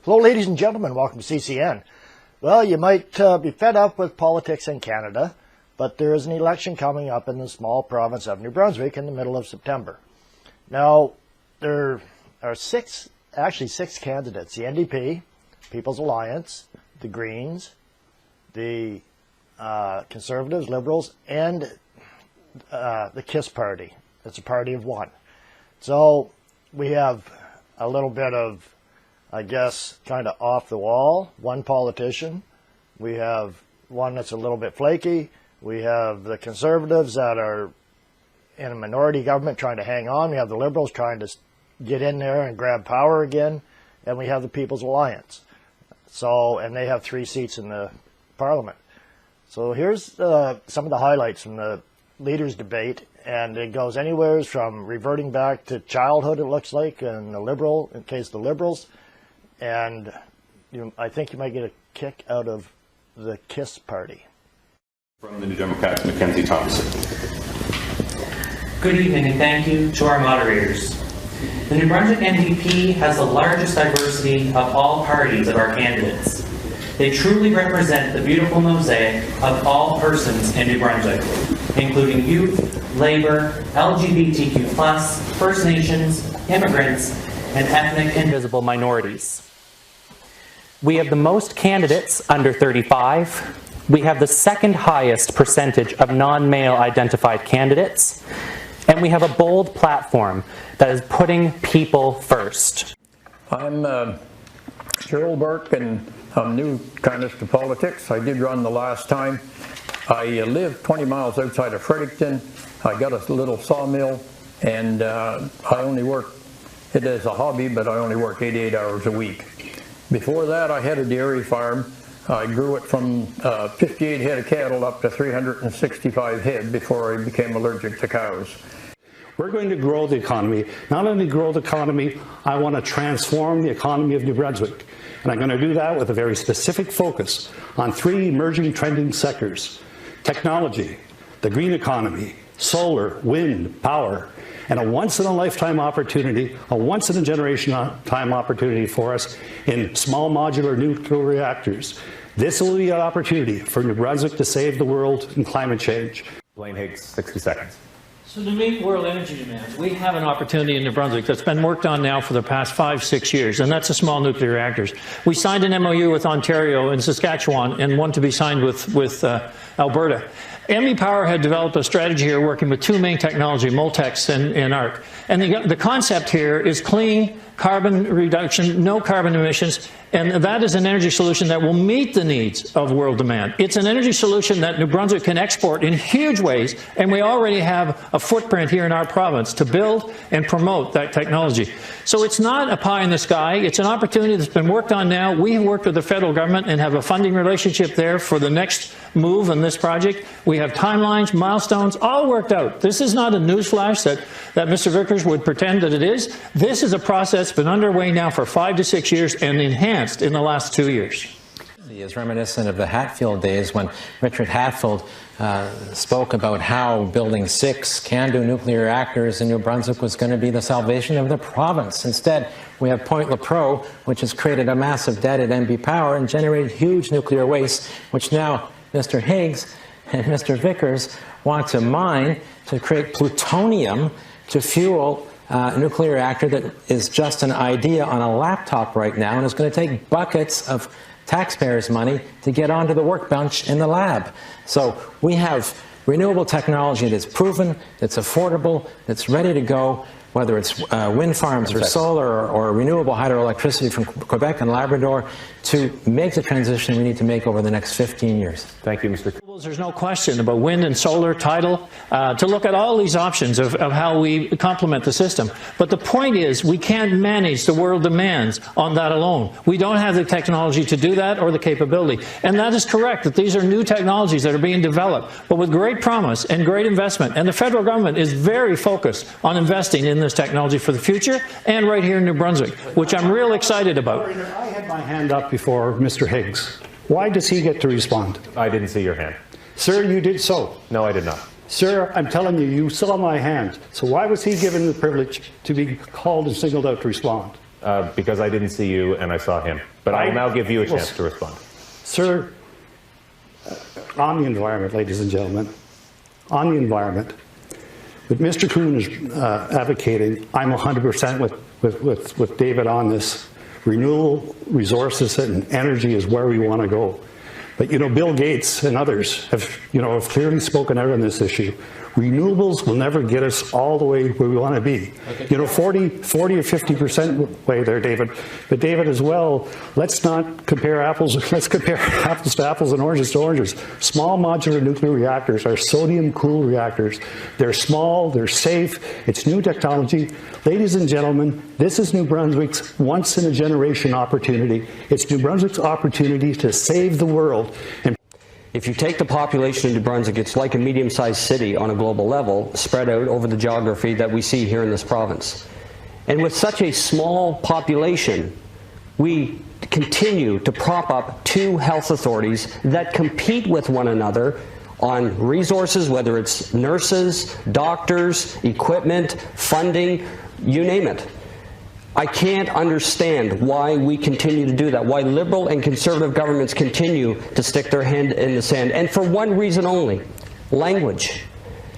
Hello, ladies and gentlemen. Welcome to CCN. Well, you might be fed up with politics in Canada, but there is an election coming up in the small province of New Brunswick in the middle of September. Now, there are six candidates: the NDP, People's Alliance, the Greens, the Conservatives, Liberals, and the KISS party. It's a party of one. So we have a little bit of, I guess, kind of off the wall, one politician. We have one that's a little bit flaky. We have the Conservatives that are in a minority government trying to hang on. We have the Liberals trying to get in there and grab power again. And we have the People's Alliance. So, and they have 3 seats in the Parliament. So here's some of the highlights from the leaders' debate. And it goes anywhere from reverting back to childhood, it looks like, in the Liberals. And I think you might get a kick out of the KISS party. From the New Democrats, Mackenzie Thompson. Good evening, and thank you to our moderators. The New Brunswick NDP has the largest diversity of all parties of our candidates. They truly represent the beautiful mosaic of all persons in New Brunswick, including youth, labor, LGBTQ+, First Nations, immigrants, and ethnic and visible minorities. We have the most candidates under 35. We have the second highest percentage of non-male identified candidates. And we have a bold platform that is putting people first. I'm Gerald Burke, and I'm new kind of to politics. I did run the last time. I live 20 miles outside of Fredericton. I got a little sawmill, and I only work, it is a hobby, but I only work 88 hours a week. Before that, I had a dairy farm. I grew it from 58 head of cattle up to 365 head before I became allergic to cows. We're going to grow the economy. Not only grow the economy, I want to transform the economy of New Brunswick. And I'm going to do that with a very specific focus on 3 emerging trending sectors: technology, the green economy, solar, wind, power, and a once-in-a-lifetime opportunity, a once-in-a-generation time opportunity for us in small modular nuclear reactors. This will be an opportunity for New Brunswick to save the world in climate change. Blaine Higgs, 60 seconds. So to meet world energy demands, we have an opportunity in New Brunswick that's been worked on now for the past 5-6 years, and that's the small nuclear reactors. We signed an MOU with Ontario and Saskatchewan, and one to be signed with Alberta. ME Power had developed a strategy here working with 2 main technology, Moltex and ARC. And the concept here is clean, carbon reduction, no carbon emissions, and that is an energy solution that will meet the needs of world demand. It's an energy solution that New Brunswick can export in huge ways, and we already have a footprint here in our province to build and promote that technology. So it's not a pie in the sky. It's an opportunity that's been worked on now. We have worked with the federal government and have a funding relationship there for the next move in this project. We have timelines, milestones, all worked out. This is not a newsflash that Mr. Vickers would pretend that it is. This is a process that's been underway now for 5 to 6 years and enhanced in the last 2 years. He is reminiscent of the Hatfield days when Richard Hatfield spoke about how building 6 CANDU nuclear reactors in New Brunswick was going to be the salvation of the province. Instead, we have Point Lepreau, which has created a massive debt at MB Power and generated huge nuclear waste, which now Mr. Higgs and Mr. Vickers want to mine to create plutonium to fuel a nuclear reactor that is just an idea on a laptop right now, and it's going to take buckets of taxpayers' money to get onto the workbench in the lab. So we have renewable technology that's proven, that's affordable, that's ready to go, whether it's wind farms or solar or renewable hydroelectricity from Quebec and Labrador, to make the transition we need to make over the next 15 years. Thank you, Mr. There's no question about wind and solar, tidal, to look at all these options of how we complement the system. But the point is, we can't manage the world demands on that alone. We don't have the technology to do that or the capability. And that is correct, that these are new technologies that are being developed, but with great promise and great investment. And the federal government is very focused on investing in this technology for the future and right here in New Brunswick, which I'm real excited about. I had my hand up before Mr. Higgs. Why does he get to respond? I didn't see your hand. Sir, you did so. No, I did not. Sir, I'm telling you, you saw my hand. So why was he given the privilege to be called and singled out to respond? because I didn't see you and I saw him. But I will now give you a chance to respond. Sir, on the environment, ladies and gentlemen, on the environment, what Mr. Kuhn is advocating, I'm 100% with David on this. Renewable resources and energy is where we want to go. But, you know, Bill Gates and others have clearly spoken out on this issue. Renewables will never get us all the way where we want to be. Okay. You know, 40 or 50% way there, David. But David, as well, let's not compare apples. Let's compare apples to apples and oranges to oranges. Small modular nuclear reactors are sodium-cooled reactors. They're small. They're safe. It's new technology. Ladies and gentlemen, this is New Brunswick's once-in-a-generation opportunity. It's New Brunswick's opportunity to save the world. And if you take the population of New Brunswick, it's like a medium-sized city on a global level, spread out over the geography that we see here in this province. And with such a small population, we continue to prop up two health authorities that compete with one another on resources, whether it's nurses, doctors, equipment, funding, you name it. I can't understand why we continue to do that, why liberal and conservative governments continue to stick their hand in the sand, and for one reason only, language.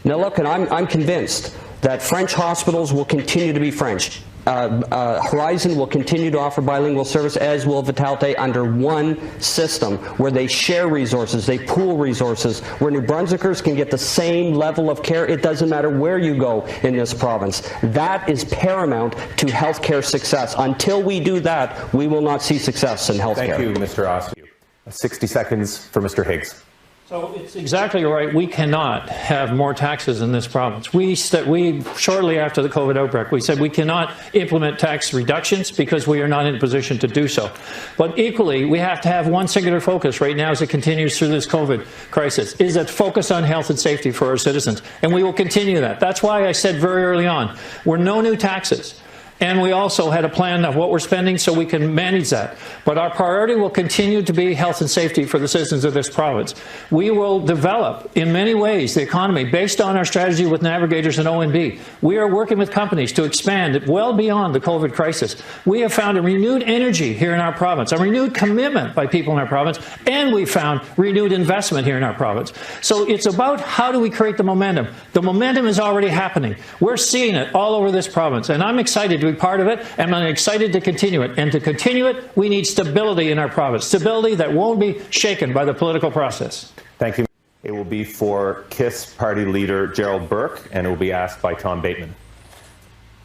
Now look, and I'm convinced that French hospitals will continue to be French. Horizon will continue to offer bilingual service, as will Vitalité, under one system where they share resources, they pool resources, where New Brunswickers can get the same level of care. It doesn't matter where you go in this province. That is paramount to healthcare success. Until we do that, we will not see success in healthcare. Thank you, Mr. Austin. 60 seconds for Mr. Higgs. So it's exactly right. We cannot have more taxes in this province. We shortly after the COVID outbreak, we said we cannot implement tax reductions because we are not in a position to do so. But equally, we have to have one singular focus right now as it continues through this COVID crisis, is that focus on health and safety for our citizens. And we will continue that. That's why I said very early on, we're no new taxes. And we also had a plan of what we're spending so we can manage that. But our priority will continue to be health and safety for the citizens of this province. We will develop, in many ways, the economy based on our strategy with Navigators and ONB. We are working with companies to expand it well beyond the COVID crisis. We have found a renewed energy here in our province, a renewed commitment by people in our province, and we found renewed investment here in our province. So it's about how do we create the momentum. The momentum is already happening. We're seeing it all over this province, and I'm excited to be part of it, and I'm excited to continue it. And to continue it, we need stability in our province, stability that won't be shaken by the political process. Thank you. It will be for KISS party leader Gerald Burke, and it will be asked by Tom Bateman.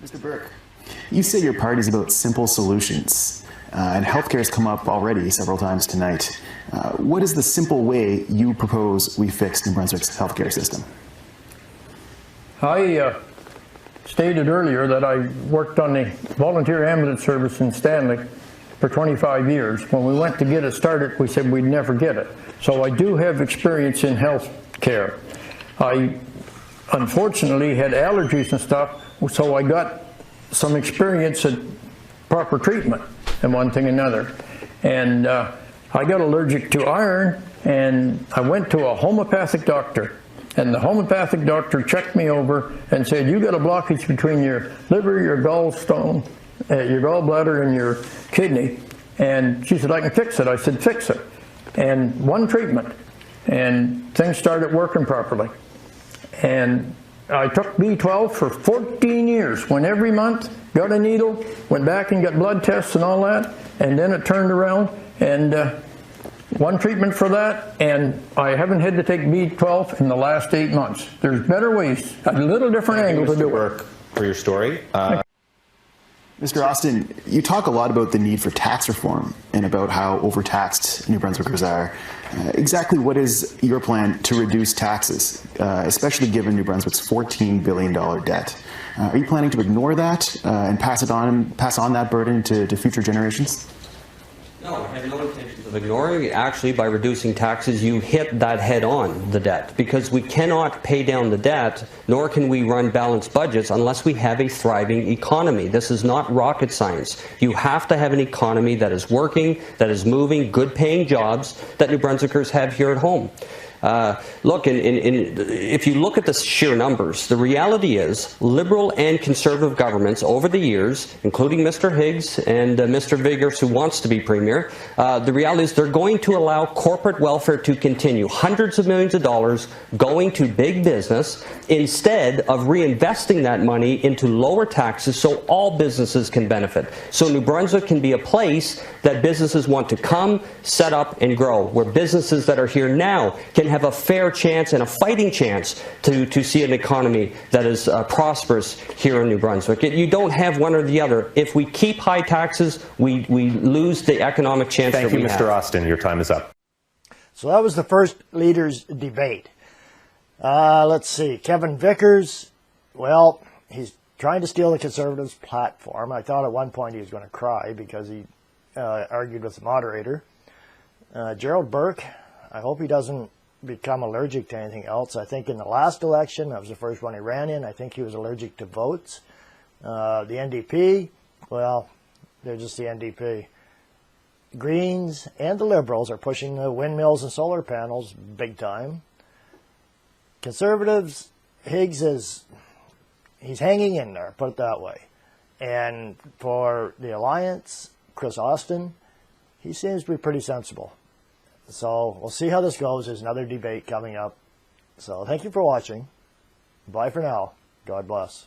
Mr. Burke, you say your party's about simple solutions, and healthcare has come up already several times tonight. What is the simple way you propose we fix New Brunswick's healthcare system? I stated earlier that I worked on the volunteer ambulance service in Stanley for 25 years. When we went to get it started, we said we'd never get it. So I do have experience in health care. I unfortunately had allergies and stuff, so I got some experience at proper treatment and one thing and another. And I got allergic to iron, and I went to a homeopathic doctor. And the homeopathic doctor checked me over and said, you got a blockage between your liver, your gallstone, your gallbladder, and your kidney. And she said, I can fix it. I said, fix it. And one treatment. And things started working properly. And I took B12 for 14 years. Went every month, got a needle, went back and got blood tests and all that. And then it turned around, and one treatment for that, and I haven't had to take B12 in the last 8 months. There's better ways, a little different angle to do it. Work for your story. Mr. Austin, you talk a lot about the need for tax reform and about how overtaxed New Brunswickers are. Exactly what is your plan to reduce taxes, especially given New Brunswick's $14 billion debt? Are you planning to ignore that and pass on that burden to future generations? No, I have no intention of ignoring it. Actually, by reducing taxes, you hit that head on, the debt, because we cannot pay down the debt, nor can we run balanced budgets unless we have a thriving economy. This is not rocket science. You have to have an economy that is working, that is moving, good paying jobs that New Brunswickers have here at home. Look, if you look at the sheer numbers, the reality is Liberal and Conservative governments over the years, including Mr. Higgs and Mr. Vigors, who wants to be Premier, the reality is they're going to allow corporate welfare to continue. Hundreds of millions of dollars going to big business instead of reinvesting that money into lower taxes so all businesses can benefit. So New Brunswick can be a place that businesses want to come, set up, and grow, where businesses that are here now can have a fair chance and a fighting chance to see an economy that is prosperous here in New Brunswick. You don't have one or the other. If we keep high taxes, we lose the economic chance that we have. Thank you, Mr. Austin. Your time is up. So that was the first leaders' debate. Let's see. Kevin Vickers, well, he's trying to steal the Conservatives' platform. I thought at one point he was going to cry because he argued with the moderator. Gerald Burke, I hope he doesn't become allergic to anything else. I think in the last election, that was the first one he ran in, I think he was allergic to votes. The NDP, well, they're just the NDP. Greens and the Liberals are pushing the windmills and solar panels big time. Conservatives, Higgs he's hanging in there, put it that way. And for the Alliance, Chris Austin, he seems to be pretty sensible. So we'll see how this goes. There's another debate coming up. So thank you for watching. Bye for now. God bless.